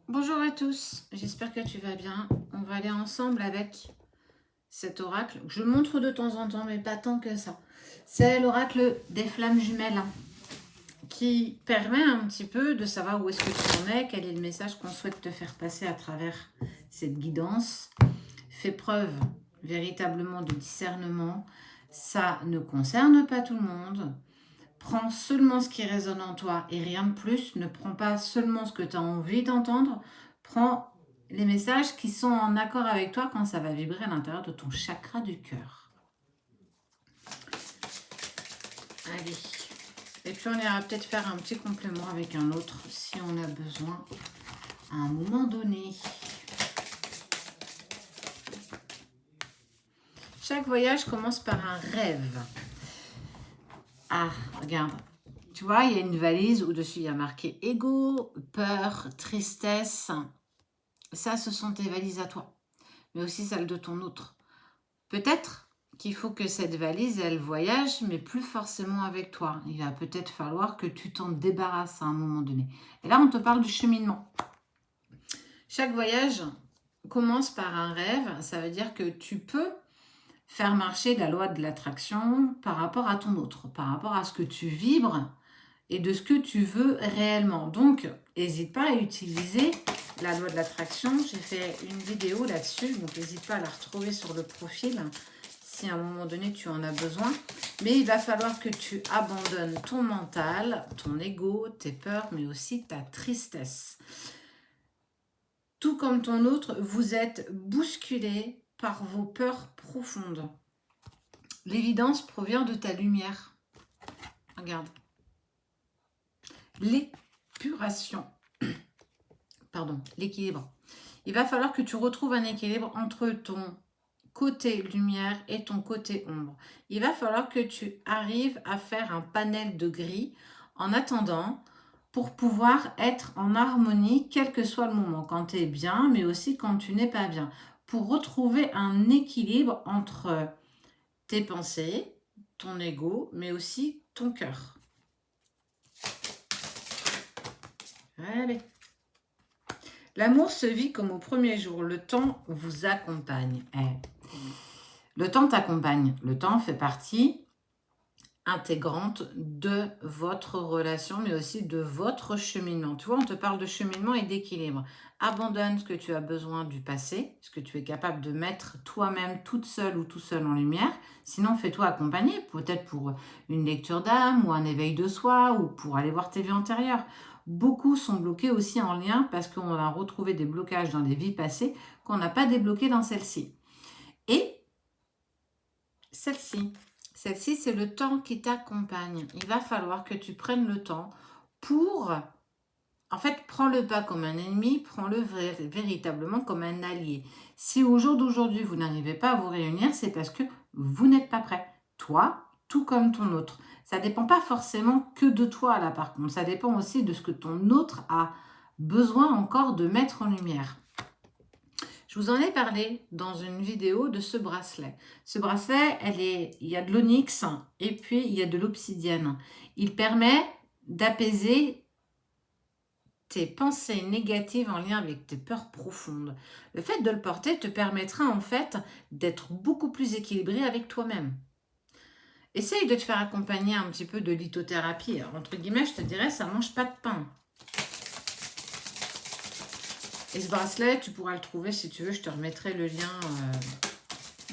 Bonjour à tous, j'espère que tu vas bien. On va aller ensemble avec cet oracle. Je montre de temps en temps, mais pas tant que ça. C'est l'oracle des flammes jumelles qui permet un petit peu de savoir où est-ce que tu en es, quel est le message qu'on souhaite te faire passer à travers cette guidance. Fais preuve véritablement de discernement. Ça ne concerne pas tout le monde. Prends seulement ce qui résonne en toi et rien de plus. Ne prends pas seulement ce que tu as envie d'entendre. Prends les messages qui sont en accord avec toi quand ça va vibrer à l'intérieur de ton chakra du cœur. Allez. Et puis on ira peut-être faire un petit complément avec un autre si on a besoin à un moment donné. Chaque voyage commence par un rêve. Ah, regarde. Tu vois, il y a une valise où dessus il y a marqué ego, peur, tristesse. Ça, ce sont tes valises à toi, mais aussi celles de ton autre. Peut-être qu'il faut que cette valise, elle voyage, mais plus forcément avec toi. Il va peut-être falloir que tu t'en débarrasses à un moment donné. Et là, on te parle du cheminement. Chaque voyage commence par un rêve. Ça veut dire que tu peux faire marcher la loi de l'attraction par rapport à ton autre, par rapport à ce que tu vibres et de ce que tu veux réellement. Donc, n'hésite pas à utiliser la loi de l'attraction. J'ai fait une vidéo là-dessus, donc n'hésite pas à la retrouver sur le profil si à un moment donné tu en as besoin. Mais il va falloir que tu abandonnes ton mental, ton ego, tes peurs, mais aussi ta tristesse. Tout comme ton autre, vous êtes bousculé par vos peurs profondes. L'évidence provient de ta lumière. Regarde. L'épuration. Pardon, l'équilibre. Il va falloir que tu retrouves un équilibre entre ton côté lumière et ton côté ombre. Il va falloir que tu arrives à faire un panel de gris en attendant pour pouvoir être en harmonie quel que soit le moment, quand tu es bien, mais aussi quand tu n'es pas bien, pour retrouver un équilibre entre tes pensées, ton ego, mais aussi ton cœur. Allez. L'amour se vit comme au premier jour. Le temps vous accompagne. Le temps t'accompagne. Le temps fait partie intégrante de votre relation, mais aussi de votre cheminement. Tu vois, on te parle de cheminement et d'équilibre. Abandonne ce que tu as besoin du passé, ce que tu es capable de mettre toi-même toute seule ou tout seul en lumière. Sinon, fais-toi accompagner, peut-être pour une lecture d'âme ou un éveil de soi ou pour aller voir tes vies antérieures. Beaucoup sont bloqués aussi en lien parce qu'on a retrouvé des blocages dans des vies passées qu'on n'a pas débloqués dans celle-ci. Et celle-ci, c'est le temps qui t'accompagne. Il va falloir que tu prennes le temps pour... En fait, prends-le pas comme un ennemi, prends-le véritablement comme un allié. Si au jour d'aujourd'hui, vous n'arrivez pas à vous réunir, c'est parce que vous n'êtes pas prêt. Toi, tout comme ton autre. Ça ne dépend pas forcément que de toi, là, par contre. Ça dépend aussi de ce que ton autre a besoin encore de mettre en lumière. Je vous en ai parlé dans une vidéo de ce bracelet. Ce bracelet, il y a de l'onyx et puis il y a de l'obsidienne. Il permet d'apaiser tes pensées négatives en lien avec tes peurs profondes. Le fait de le porter te permettra en fait d'être beaucoup plus équilibré avec toi-même. Essaye de te faire accompagner un petit peu de lithothérapie. Entre guillemets, je te dirais, ça ne mange pas de pain. Et ce bracelet, tu pourras le trouver si tu veux. Je te remettrai le lien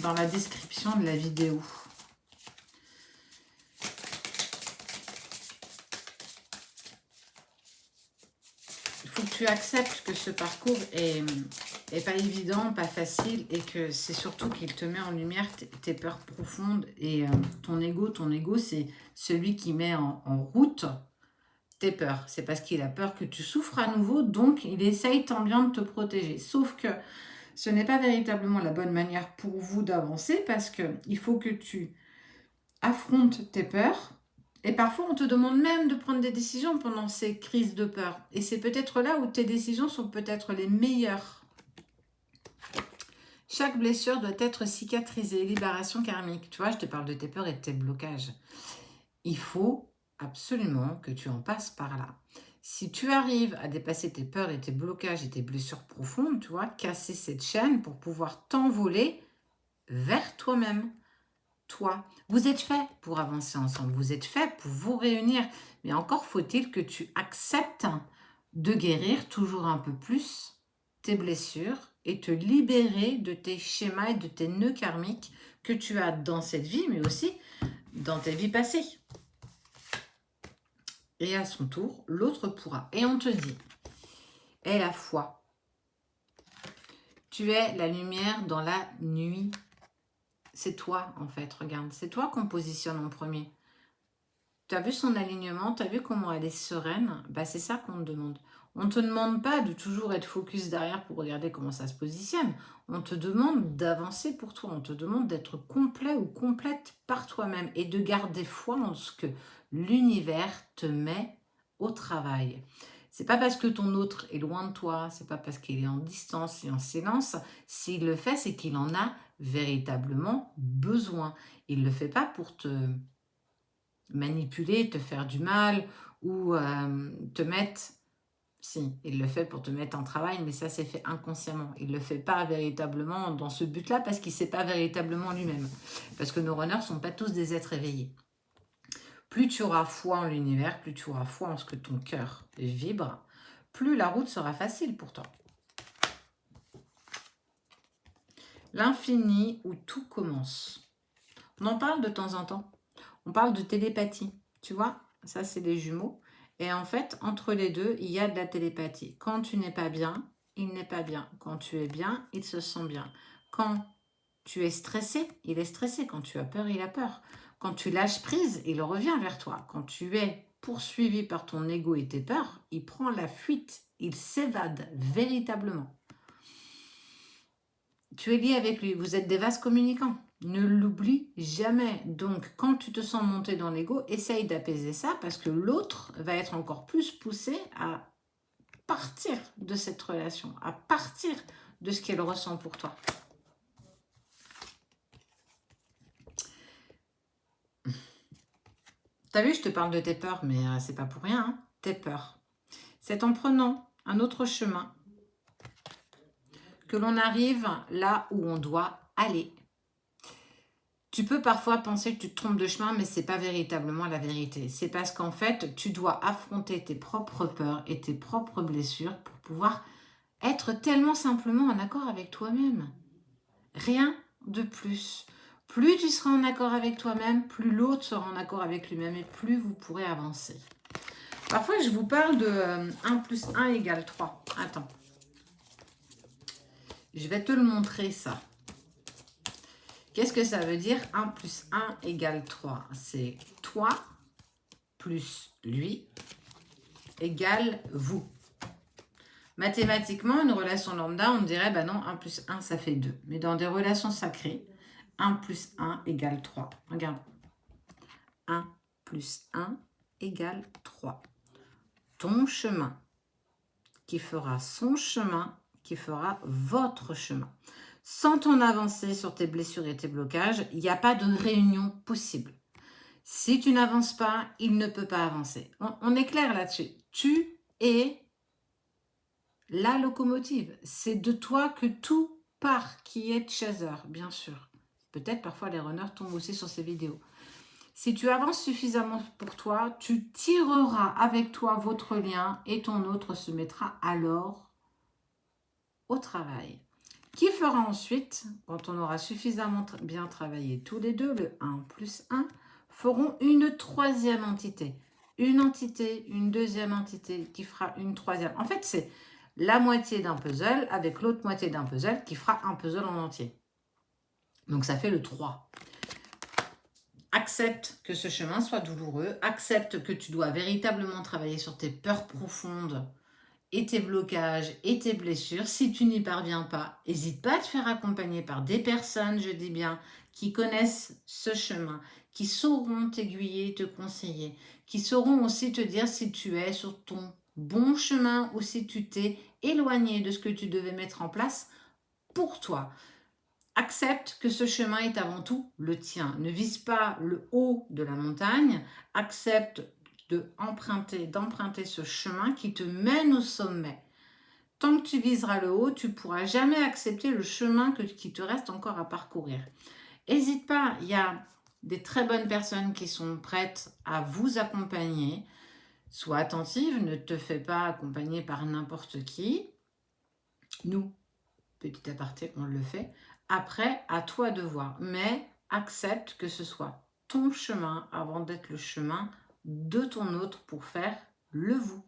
dans la description de la vidéo. Il faut que tu acceptes que ce parcours est pas évident, pas facile, et que c'est surtout qu'il te met en lumière tes peurs profondes et ton ego. Ton ego, c'est celui qui met en route tes peurs. C'est parce qu'il a peur que tu souffres à nouveau, donc il essaye tant bien de te protéger. Sauf que ce n'est pas véritablement la bonne manière pour vous d'avancer, parce qu'il faut que tu affrontes tes peurs. Et parfois, on te demande même de prendre des décisions pendant ces crises de peur. Et c'est peut-être là où tes décisions sont peut-être les meilleures. Chaque blessure doit être cicatrisée, libération karmique. Tu vois, je te parle de tes peurs et de tes blocages. Il faut absolument que tu en passes par là. Si tu arrives à dépasser tes peurs et tes blocages et tes blessures profondes, tu vois, casser cette chaîne pour pouvoir t'envoler vers toi-même. Toi, vous êtes fait pour avancer ensemble, vous êtes fait pour vous réunir, mais encore faut-il que tu acceptes de guérir toujours un peu plus tes blessures et te libérer de tes schémas et de tes nœuds karmiques que tu as dans cette vie, mais aussi dans tes vies passées. Et à son tour, l'autre pourra. Et on te dit, aie la foi. Tu es la lumière dans la nuit. C'est toi, en fait, regarde. C'est toi qu'on positionne en premier. Tu as vu son alignement, tu as vu comment elle est sereine, bah, c'est ça qu'on te demande. On ne te demande pas de toujours être focus derrière pour regarder comment ça se positionne. On te demande d'avancer pour toi. On te demande d'être complet ou complète par toi-même et de garder foi en ce que l'univers te met au travail. C'est pas parce que ton autre est loin de toi, c'est pas parce qu'il est en distance et en silence. S'il le fait, c'est qu'il en a véritablement besoin. Il ne le fait pas pour te manipuler, te faire du mal ou te mettre... Si, il le fait pour te mettre en travail, mais ça c'est fait inconsciemment. Il ne le fait pas véritablement dans ce but-là parce qu'il ne sait pas véritablement lui-même. Parce que nos runners ne sont pas tous des êtres éveillés. Plus tu auras foi en l'univers, plus tu auras foi en ce que ton cœur vibre, plus la route sera facile pour toi. L'infini où tout commence. On en parle de temps en temps. On parle de télépathie. Tu vois, ça c'est les jumeaux. Et en fait, entre les deux, il y a de la télépathie. Quand tu n'es pas bien, il n'est pas bien. Quand tu es bien, il se sent bien. Quand tu es stressé, il est stressé. Quand tu as peur, il a peur. Quand tu lâches prise, il revient vers toi. Quand tu es poursuivi par ton ego et tes peurs, il prend la fuite. Il s'évade véritablement. Tu es lié avec lui. Vous êtes des vases communicants. Ne l'oublie jamais. Donc, quand tu te sens monter dans l'ego, essaye d'apaiser ça parce que l'autre va être encore plus poussé à partir de cette relation, à partir de ce qu'elle ressent pour toi. T'as vu, je te parle de tes peurs, mais c'est pas pour rien, hein, tes peurs. C'est en prenant un autre chemin que l'on arrive là où on doit aller. Tu peux parfois penser que tu te trompes de chemin, mais ce n'est pas véritablement la vérité. C'est parce qu'en fait, tu dois affronter tes propres peurs et tes propres blessures pour pouvoir être tellement simplement en accord avec toi-même. Rien de plus. Plus tu seras en accord avec toi-même, plus l'autre sera en accord avec lui-même et plus vous pourrez avancer. Parfois, je vous parle de 1 plus 1 égale 3. Attends. Je vais te le montrer, ça. Qu'est-ce que ça veut dire 1 plus 1 égale 3? C'est toi plus lui égale vous. Mathématiquement, une relation lambda, on dirait, bah non, 1 plus 1, ça fait 2. Mais dans des relations sacrées, 1 plus 1 égale 3. Regarde. 1 plus 1 égale 3. Ton chemin qui fera son chemin, qui fera votre chemin. Sans ton avancée sur tes blessures et tes blocages, il n'y a pas de réunion possible. Si tu n'avances pas, il ne peut pas avancer. On est clair là-dessus. Tu es la locomotive. C'est de toi que tout part, qui est chaser, bien sûr. Peut-être parfois les runners tombent aussi sur ces vidéos. Si tu avances suffisamment pour toi, tu tireras avec toi votre lien et ton autre se mettra alors au travail. Qui fera ensuite, quand on aura suffisamment bien travaillé tous les deux, le 1 plus 1, feront une troisième entité. Une entité, une deuxième entité qui fera une troisième. En fait, c'est la moitié d'un puzzle avec l'autre moitié d'un puzzle qui fera un puzzle en entier. Donc ça fait le 3. Accepte que ce chemin soit douloureux. Accepte que tu dois véritablement travailler sur tes peurs profondes et tes blocages et tes blessures. Si tu n'y parviens pas, n'hésite pas à te faire accompagner par des personnes, je dis bien, qui connaissent ce chemin, qui sauront t'aiguiller, te conseiller, qui sauront aussi te dire si tu es sur ton bon chemin ou si tu t'es éloigné de ce que tu devais mettre en place pour toi. Accepte que ce chemin est avant tout le tien. Ne vise pas le haut de la montagne. Accepte d'emprunter ce chemin qui te mène au sommet. Tant que tu viseras le haut, tu ne pourras jamais accepter le chemin qui te reste encore à parcourir. N'hésite pas, il y a des très bonnes personnes qui sont prêtes à vous accompagner. Sois attentive, ne te fais pas accompagner par n'importe qui. Nous, petit aparté, on le fait. Après, à toi de voir. Mais accepte que ce soit ton chemin avant d'être le chemin de ton autre pour faire le vous.